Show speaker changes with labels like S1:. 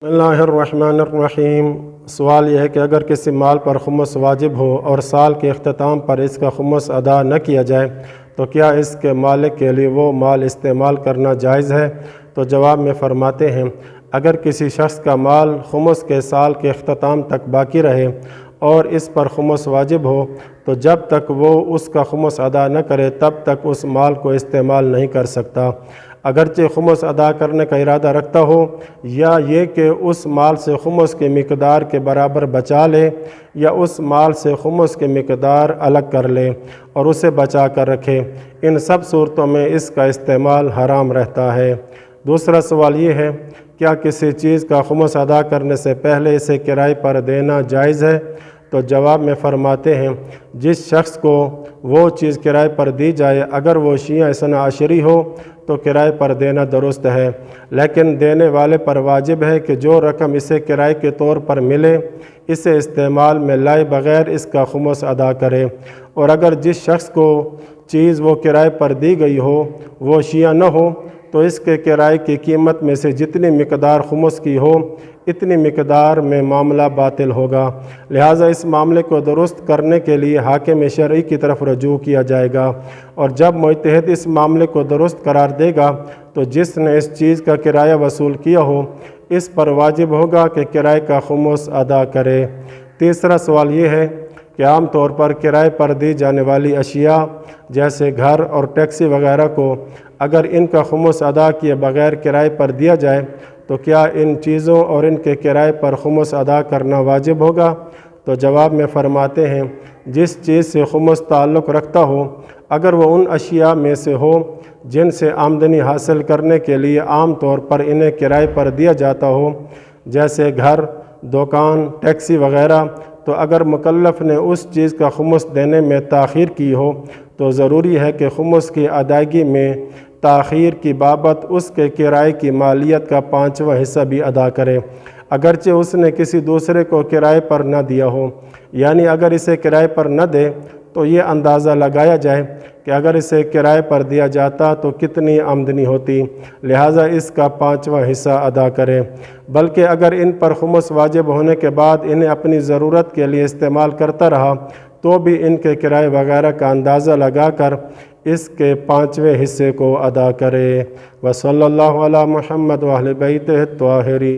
S1: بسم اللہ الرحمن الرحیم۔ سوال یہ ہے کہ اگر کسی مال پر خمس واجب ہو اور سال کے اختتام پر اس کا خمس ادا نہ کیا جائے تو کیا اس کے مالک کے لیے وہ مال استعمال کرنا جائز ہے؟ تو جواب میں فرماتے ہیں، اگر کسی شخص کا مال خمس کے سال کے اختتام تک باقی رہے اور اس پر خمس واجب ہو تو جب تک وہ اس کا خمس ادا نہ کرے تب تک اس مال کو استعمال نہیں کر سکتا، اگرچہ خمس ادا کرنے کا ارادہ رکھتا ہو، یا یہ کہ اس مال سے خمس کی مقدار کے برابر بچا لے یا اس مال سے خمس کی مقدار الگ کر لے اور اسے بچا کر رکھے، ان سب صورتوں میں اس کا استعمال حرام رہتا ہے۔ دوسرا سوال یہ ہے، کیا کسی چیز کا خمس ادا کرنے سے پہلے اسے کرائے پر دینا جائز ہے؟ تو جواب میں فرماتے ہیں، جس شخص کو وہ چیز کرائے پر دی جائے اگر وہ شیعہ اثنا عشری ہو تو کرائے پر دینا درست ہے، لیکن دینے والے پر واجب ہے کہ جو رقم اسے کرائے کے طور پر ملے اسے استعمال میں لائے بغیر اس کا خمس ادا کرے، اور اگر جس شخص کو چیز وہ کرائے پر دی گئی ہو وہ شیعہ نہ ہو تو اس کے کرائے کی قیمت میں سے جتنی مقدار خمس کی ہو اتنی مقدار میں معاملہ باطل ہوگا، لہٰذا اس معاملے کو درست کرنے کے لیے حاکم شرعی کی طرف رجوع کیا جائے گا، اور جب مجتہد اس معاملے کو درست قرار دے گا تو جس نے اس چیز کا کرایہ وصول کیا ہو اس پر واجب ہوگا کہ کرائے کا خمس ادا کرے۔ تیسرا سوال یہ ہے کہ عام طور پر کرائے پر دی جانے والی اشیاء جیسے گھر اور ٹیکسی وغیرہ کو اگر ان کا خمس ادا کیے بغیر کرائے پر دیا جائے تو کیا ان چیزوں اور ان کے کرائے پر خمس ادا کرنا واجب ہوگا؟ تو جواب میں فرماتے ہیں، جس چیز سے خمس تعلق رکھتا ہو اگر وہ ان اشیاء میں سے ہو جن سے آمدنی حاصل کرنے کے لیے عام طور پر انہیں کرائے پر دیا جاتا ہو جیسے گھر، دکان، ٹیکسی وغیرہ، تو اگر مکلف نے اس چیز کا خمس دینے میں تاخیر کی ہو تو ضروری ہے کہ خمس کی ادائیگی میں تاخیر کی بابت اس کے کرائے کی مالیت کا 5واں حصہ بھی ادا کرے، اگرچہ اس نے کسی دوسرے کو کرائے پر نہ دیا ہو، یعنی اگر اسے کرائے پر نہ دے تو یہ اندازہ لگایا جائے کہ اگر اسے کرائے پر دیا جاتا تو کتنی آمدنی ہوتی، لہٰذا اس کا 5واں حصہ ادا کرے، بلکہ اگر ان پر خمس واجب ہونے کے بعد انہیں اپنی ضرورت کے لیے استعمال کرتا رہا تو بھی ان کے کرائے وغیرہ کا اندازہ لگا کر اس کے 5ویں حصے کو ادا کرے۔ وصلی اللہ علی محمد و اہل بیتہ الطاہرین۔